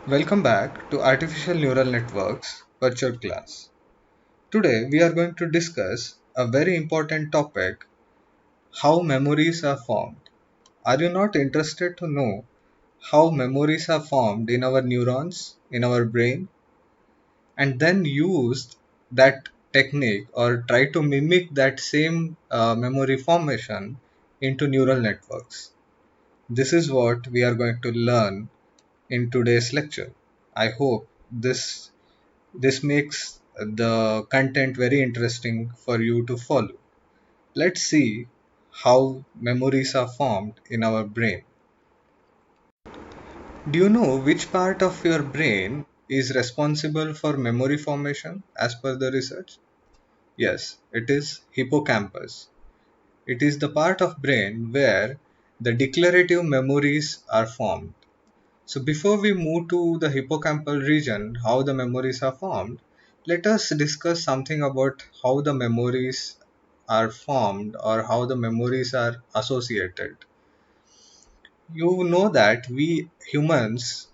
Welcome back to Artificial Neural Networks virtual class. Today we are going to discuss a very important topic, how memories are formed. Are you not interested to know how memories are formed in our neurons, in our brain, and then use that technique or try to mimic that same memory formation into neural networks? This is what we are going to learn in today's lecture. I hope this makes the content very interesting for you to follow. Let's see how memories are formed in our brain. Do you know which part of your brain is responsible for memory formation as per the research? Yes, it is hippocampus. It is the part of brain where the declarative memories are formed. So before we move to the hippocampal region, how the memories are formed, let us discuss something about how the memories are formed or how the memories are associated. You know that we humans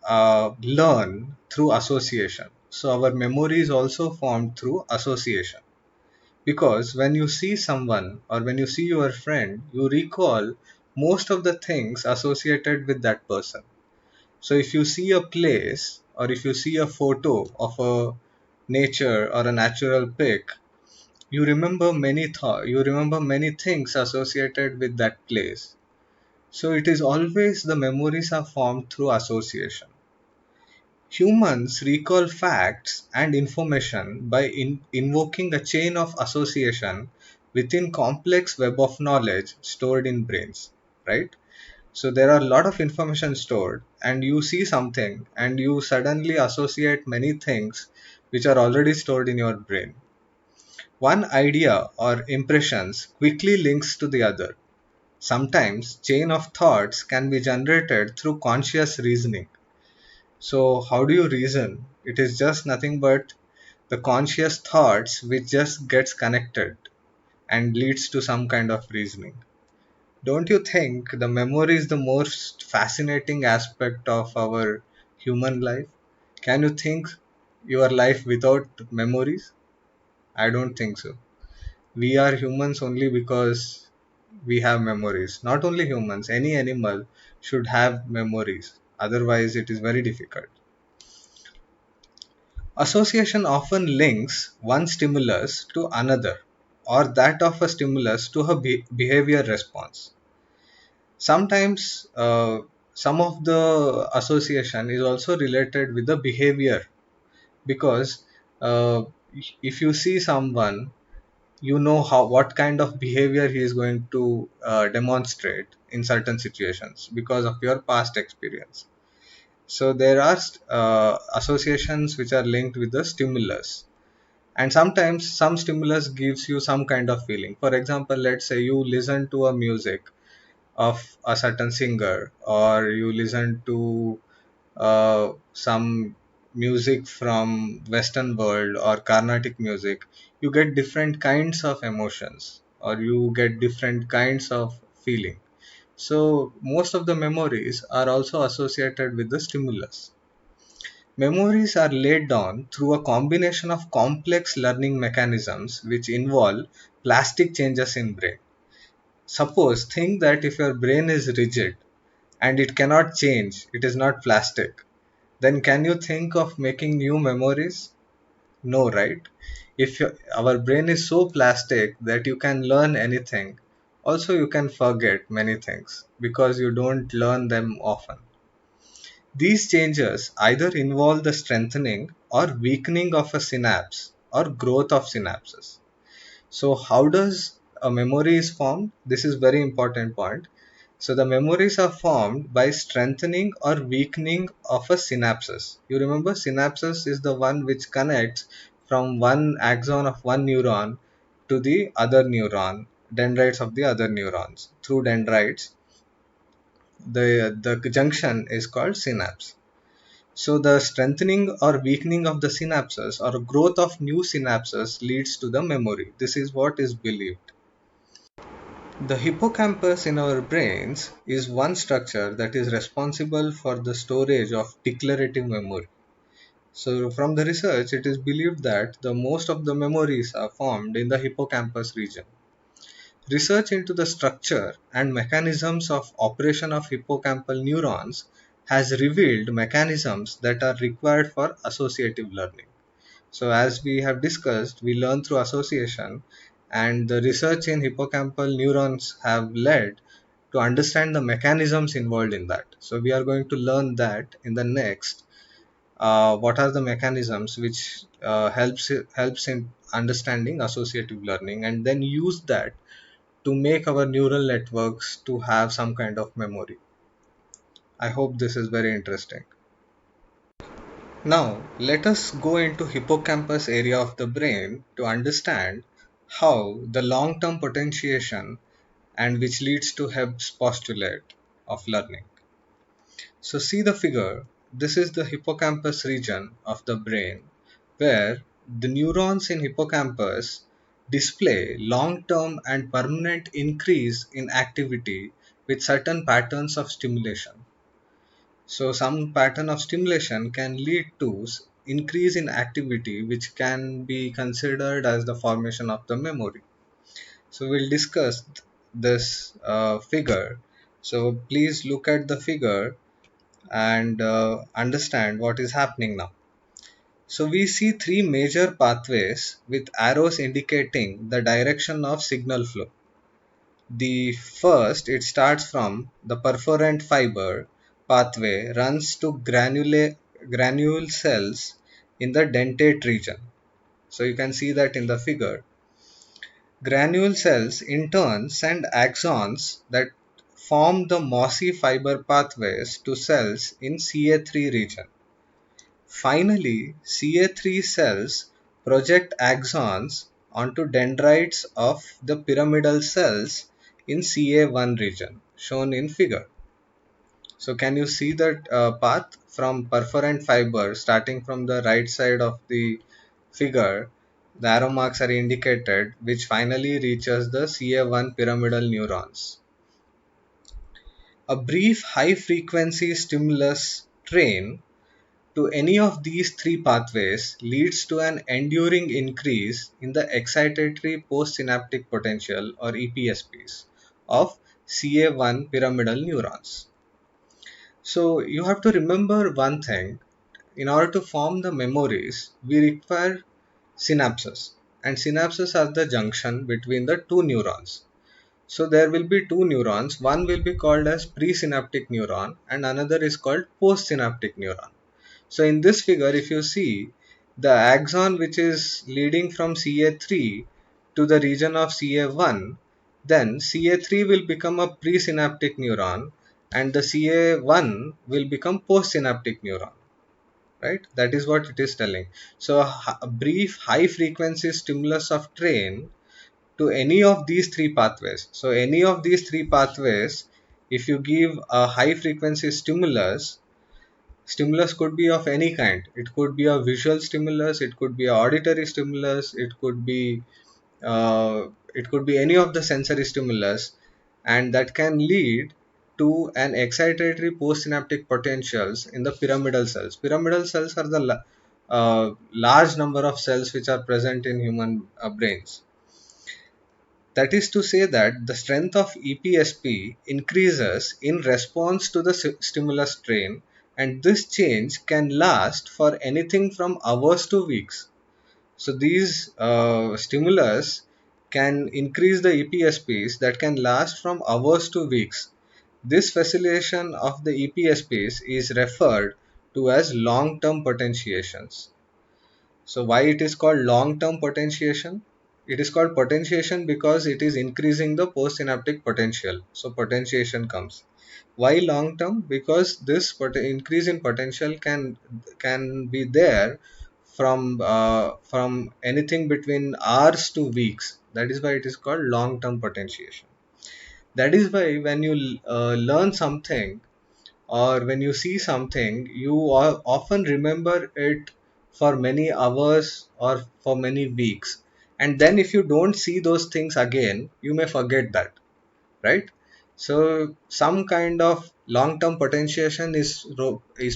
learn through association. So our memory is also formed through association. Because when you see someone or when you see your friend, you recall most of the things associated with that person. So if you see a place or if you see a photo of a nature or a natural pic, you remember many things associated with that place. So it is always the memories are formed through association. Humans recall facts and information by invoking a chain of association within complex web of knowledge stored in brains, right? So there are a lot of information stored, and you see something, and you suddenly associate many things which are already stored in your brain. One idea or impressions quickly links to the other. Sometimes chain of thoughts can be generated through conscious reasoning. So how do you reason? It is just nothing but the conscious thoughts which just gets connected and leads to some kind of reasoning. Don't you think the memory is the most fascinating aspect of our human life? Can you think your life without memories? I don't think so. We are humans only because we have memories. Not only humans, any animal should have memories. Otherwise, it is very difficult. Association often links one stimulus to another, or that of a stimulus to a behavior response. Sometimes some of the association is also related with the behavior, because uh, if you see someone, you know how what kind of behavior he is going to demonstrate in certain situations because of your past experience. So there are associations which are linked with the stimulus, and sometimes some stimulus gives you some kind of feeling. For example, let's say you listen to a music of a certain singer, or you listen to some music from western world or carnatic music. You get different kinds of emotions, or you get different kinds of feeling. So most of the memories are also associated with the stimulus. Memories are laid down through a combination of complex learning mechanisms which involve plastic changes in brain. Suppose, think that if your brain is rigid and it cannot change, it is not plastic, then can you think of making new memories? No, right? Our brain is so plastic that you can learn anything. Also, you can forget many things because you don't learn them often. These changes either involve the strengthening or weakening of a synapse or growth of synapses. So how does a memory is formed? This is very important point. So the memories are formed by strengthening or weakening of a synapses. You remember synapses is the one which connects from one axon of one neuron to the other neuron, dendrites of the other neurons. Through dendrites, the junction is called synapse. So the strengthening or weakening of the synapses or growth of new synapses leads to the memory. This is what is believed. The hippocampus in our brains is one structure that is responsible for the storage of declarative memory. So, from the research, it is believed that the most of the memories are formed in the hippocampus region. Research into the structure and mechanisms of operation of hippocampal neurons has revealed mechanisms that are required for associative learning. So, as we have discussed, we learn through association, and the research in hippocampal neurons have led to understand the mechanisms involved in that. So, we are going to learn that in the next. What are the mechanisms which helps in understanding associative learning, and then use that to make our neural networks to have some kind of memory. I hope this is very interesting. Now, let us go into hippocampus area of the brain to understand how the long-term potentiation and which leads to Hebb's postulate of learning. So see the figure. This is the hippocampus region of the brain where the neurons in hippocampus display long-term and permanent increase in activity with certain patterns of stimulation. So some pattern of stimulation can lead to increase in activity which can be considered as the formation of the memory. So we'll discuss this figure. So please look at the figure and understand what is happening now. So we see three major pathways with arrows indicating the direction of signal flow. The first, it starts from the perforant fiber pathway, runs to granule cells in the dentate region. So you can see that in the figure. Granule cells in turn send axons that form the mossy fiber pathways to cells in CA3 region. Finally, Ca3 cells project axons onto dendrites of the pyramidal cells in Ca1 region, shown in figure. So can you see that path from perforant fiber starting from the right side of the figure? The arrow marks are indicated, which finally reaches the Ca1 pyramidal neurons. A brief high frequency stimulus train to any of these three pathways leads to an enduring increase in the excitatory postsynaptic potential, or EPSPs, of Ca1 pyramidal neurons. So you have to remember one thing: in order to form the memories, we require synapses, and synapses are the junction between the two neurons. So there will be two neurons, one will be called as presynaptic neuron and another is called postsynaptic neuron. So in this figure, if you see the axon which is leading from Ca3 to the region of Ca1, then Ca3 will become a presynaptic neuron and the Ca1 will become postsynaptic neuron. Right? That is what it is telling. So a brief high frequency stimulus of train to any of these three pathways. So any of these three pathways, if you give a high frequency stimulus, stimulus could be of any kind. It could be a visual stimulus, it could be a auditory stimulus, it could be any of the sensory stimulus, and that can lead to an excitatory postsynaptic potentials in the pyramidal cells. Pyramidal cells are the large number of cells which are present in human brains. That is to say that the strength of EPSP increases in response to the stimulus strain, and this change can last for anything from hours to weeks. So these stimulus can increase the EPSPs that can last from hours to weeks. This facilitation of the EPSPs is referred to as long-term potentiations. So why it is called long-term potentiation? It is called potentiation because it is increasing the postsynaptic potential. So potentiation comes. Why long-term? Because this increase in potential can be there from anything between hours to weeks. That is why it is called long-term potentiation. That is why when you learn something or when you see something, you often remember it for many hours or for many weeks. And then if you don't see those things again, you may forget that. right? So some kind of long-term potentiation is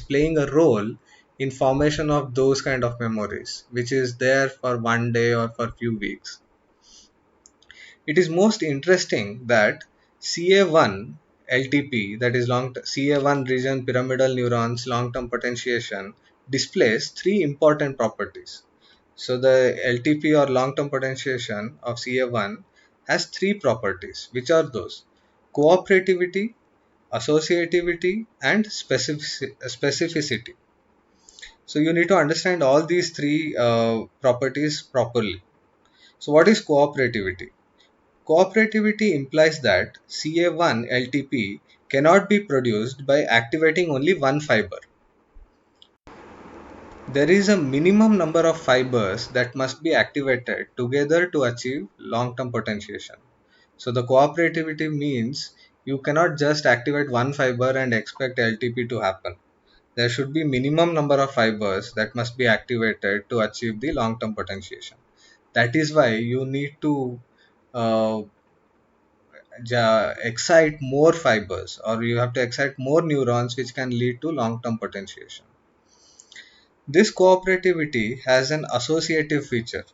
playing a role in formation of those kind of memories, which is there for one day or for few weeks. It is most interesting that CA1 LTP, that is CA1 region pyramidal neurons long-term potentiation, displays three important properties. So the LTP or long-term potentiation of CA1 has three properties, which are those: cooperativity, associativity, and specificity. So you need to understand all these three properties properly. So what is cooperativity? Cooperativity implies that CA1 LTP cannot be produced by activating only one fiber. There is a minimum number of fibers that must be activated together to achieve long-term potentiation. So the cooperativity means you cannot just activate one fiber and expect LTP to happen. There should be minimum number of fibers that must be activated to achieve the long-term potentiation. That is why you need to uh, excite more fibers, or you have to excite more neurons, which can lead to long-term potentiation. This cooperativity has an associative feature.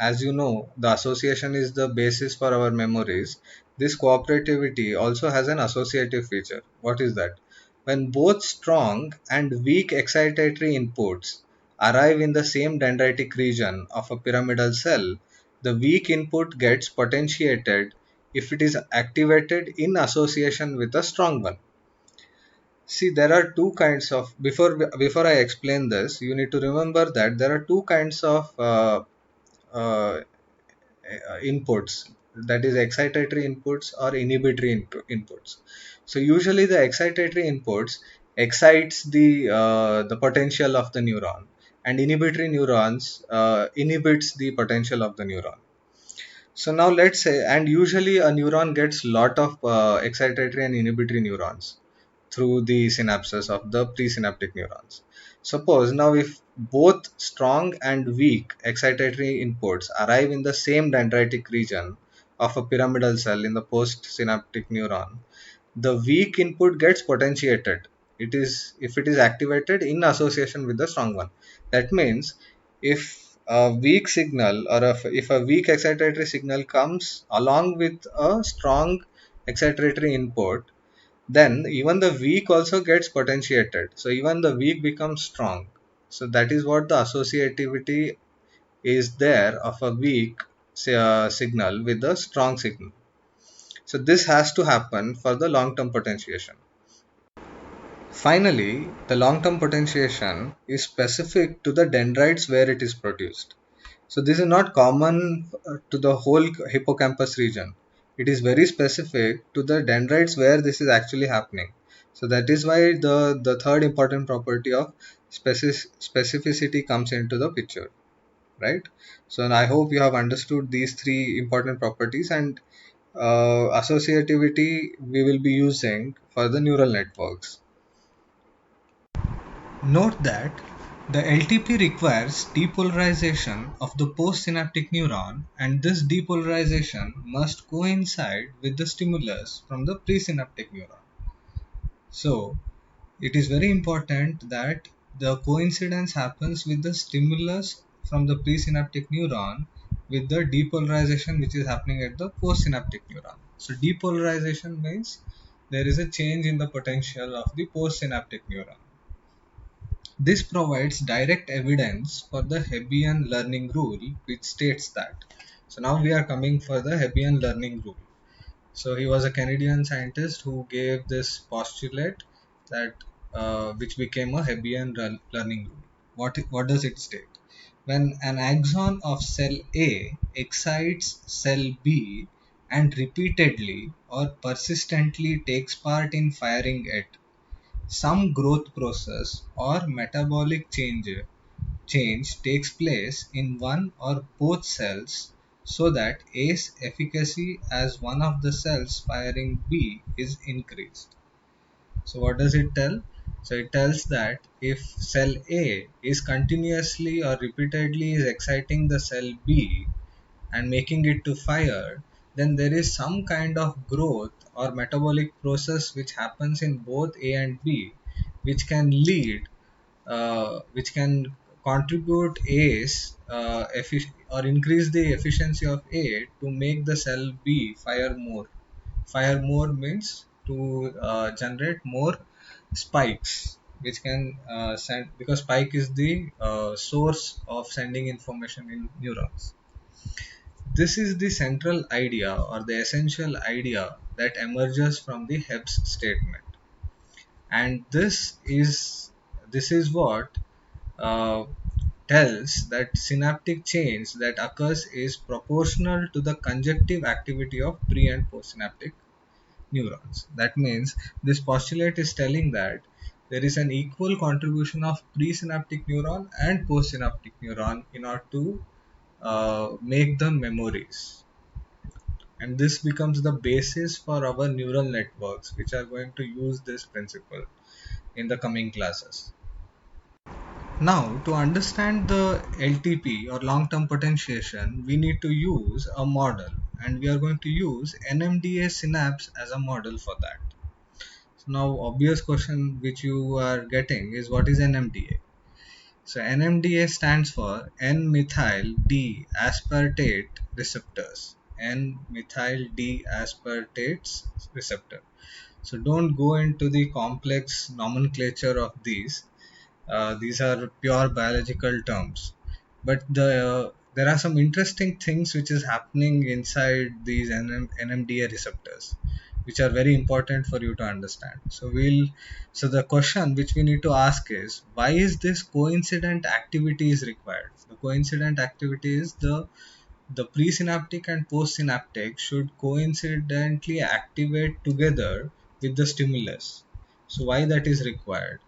As you know, the association is the basis for our memories. This cooperativity also has an associative feature. What is that? When both strong and weak excitatory inputs arrive in the same dendritic region of a pyramidal cell, the weak input gets potentiated if it is activated in association with a strong one. See, there are two kinds of, before I explain this, you need to remember that there are two kinds of uh, inputs, that is excitatory inputs or inhibitory inputs. So usually the excitatory inputs excites the potential of the neuron, and inhibitory neurons inhibits the potential of the neuron. So now let's say, and usually a neuron gets lot of excitatory and inhibitory neurons through the synapses of the presynaptic neurons. Suppose now if both strong and weak excitatory inputs arrive in the same dendritic region of a pyramidal cell in the postsynaptic neuron, the weak input gets potentiated. It is if it is activated in association with the strong one. That means if a weak signal, or if a weak excitatory signal comes along with a strong excitatory input, then even the weak also gets potentiated. So even the weak becomes strong. So that is what the associativity is there of a weak signal with a strong signal. So this has to happen for the long term potentiation. Finally, the long term potentiation is specific to the dendrites where it is produced. So this is not common to the whole hippocampus region. It is very specific to the dendrites where this is actually happening. So that is why the third important property of specificity comes into the picture, right? So I hope you have understood these three important properties, and associativity we will be using for the neural networks. Note that the LTP requires depolarization of the postsynaptic neuron, and this depolarization must coincide with the stimulus from the presynaptic neuron. So, it is very important that the coincidence happens with the stimulus from the presynaptic neuron with the depolarization which is happening at the postsynaptic neuron. So, depolarization means there is a change in the potential of the postsynaptic neuron. This provides direct evidence for the Hebbian learning rule, which states that. So now we are coming for the Hebbian learning rule. So he was a Canadian scientist who gave this postulate that which became a Hebbian learning rule. What does it state? When an axon of cell A excites cell B and repeatedly or persistently takes part in firing it, some growth process or metabolic change takes place in one or both cells, so that A's efficacy as one of the cells firing B is increased. So what does it tell? So it tells that if cell A is continuously or repeatedly is exciting the cell B and making it to fire, then there is some kind of growth or metabolic process which happens in both A and B, which can lead, which can contribute A's or increase the efficiency of A to make the cell B fire more. Fire more means to generate more spikes, which can send, because spike is the source of sending information in neurons. This is the central idea or the essential idea that emerges from the Hebb's statement, and this is what uh, tells that synaptic change that occurs is proportional to the conjunctive activity of pre and postsynaptic neurons. That means this postulate is telling that there is an equal contribution of presynaptic neuron and postsynaptic neuron in order to make the memories. And this becomes the basis for our neural networks, which are going to use this principle in the coming classes. Now, to understand the LTP or long term potentiation, we need to use a model, and we are going to use NMDA synapse as a model for that. So now, obvious question which you are getting is, what is NMDA? So NMDA stands for N-methyl D-aspartate receptors. N-methyl D-aspartate receptor. So don't go into the complex nomenclature of these. These are pure biological terms, but there are some interesting things which is happening inside these NMDA receptors, which are very important for you to understand. So the question which we need to ask is, why is this coincident activity is required? The coincident activity is the presynaptic and postsynaptic should coincidentally activate together with the stimulus. So why that is required?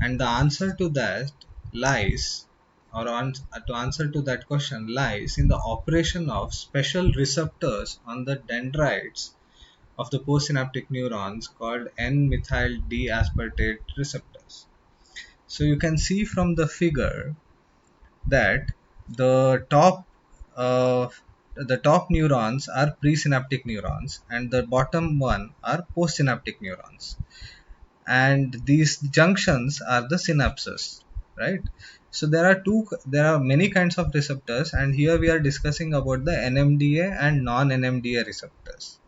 And the answer to that lies, to answer to that question lies in the operation of special receptors on the dendrites of the postsynaptic neurons called N-methyl D-aspartate receptors. So you can see from the figure that the uh, top neurons are presynaptic neurons and the bottom one are postsynaptic neurons, and these junctions are the synapses, right? So there are many kinds of receptors, and here we are discussing about the NMDA and non-NMDA receptors.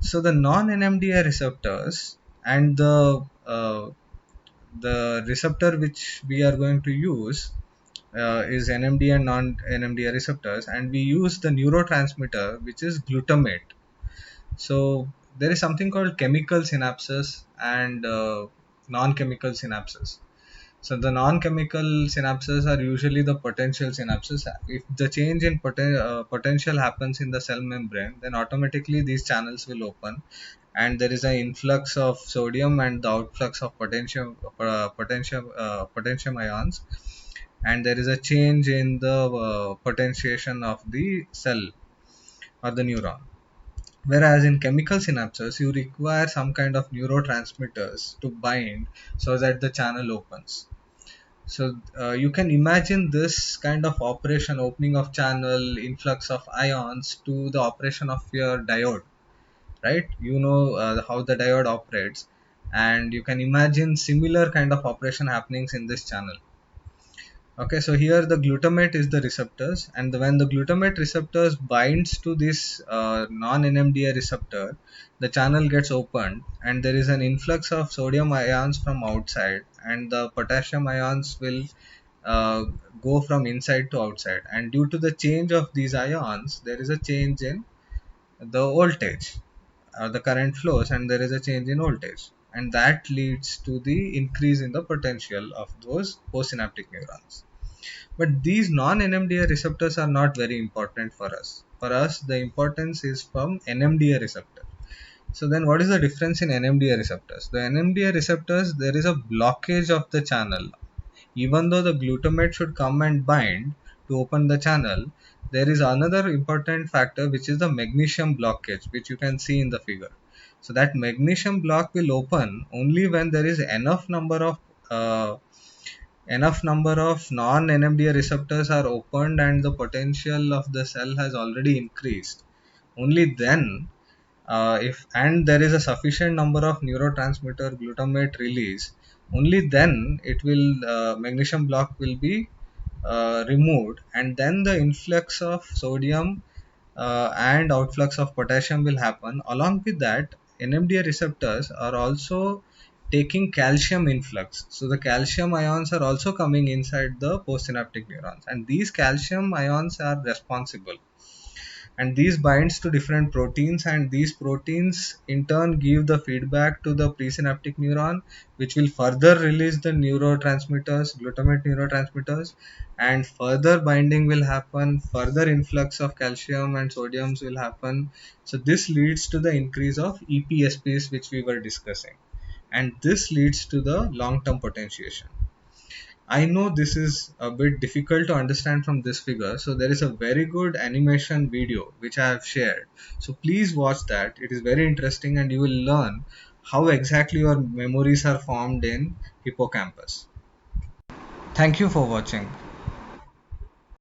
So the non-NMDA receptors and the receptor which we are going to use is NMDA and non-NMDA receptors, and we use the neurotransmitter which is glutamate. So there is something called chemical synapses and non-chemical synapses. So the non-chemical synapses are usually the potential synapses. If the change in potential happens in the cell membrane, then automatically these channels will open, and there is an influx of sodium and the outflux of potassium ions, and there is a change in the potentiation of the cell or the neuron. Whereas in chemical synapses, you require some kind of neurotransmitters to bind so that the channel opens. So you can imagine this kind of operation, opening of channel, influx of ions, to the operation of your diode, right? You know how the diode operates, and you can imagine similar kind of operation happenings in this channel. Okay, so here the glutamate is the receptors, and when the glutamate receptors binds to this non-NMDA receptor, the channel gets opened, and there is an influx of sodium ions from outside, and the potassium ions will uh, go from inside to outside. And due to the change of these ions, there is a change in the voltage, the current flows, and there is a change in voltage, and that leads to the increase in the potential of those postsynaptic neurons. But these non-NMDA receptors are not very important for us. For us, the importance is from NMDA receptor. So then what is the difference in NMDA receptors? The NMDA receptors, there is a blockage of the channel. Even though the glutamate should come and bind to open the channel, there is another important factor which is the magnesium blockage, which you can see in the figure. So that magnesium block will open only when there is uh, enough number of non-NMDA receptors are opened and the potential of the cell has already increased. only then, if and there is a sufficient number of neurotransmitter glutamate release, only then it will magnesium block will be removed, and then the influx of sodium and outflux of potassium will happen. Along with that, NMDA receptors are also taking calcium influx. So the calcium ions are also coming inside the postsynaptic neurons, and these calcium ions are responsible, and these binds to different proteins, and these proteins in turn give the feedback to the presynaptic neuron, which will further release the neurotransmitters, glutamate neurotransmitters, and further binding will happen, further influx of calcium and sodiums will happen. So this leads to the increase of EPSPs, which we were discussing, and this leads to the long term potentiation. I know this is a bit difficult to understand from this figure, so there is a very good animation video which I have shared. So please watch that. It is very interesting, and you will learn how exactly your memories are formed in hippocampus. Thank you for watching.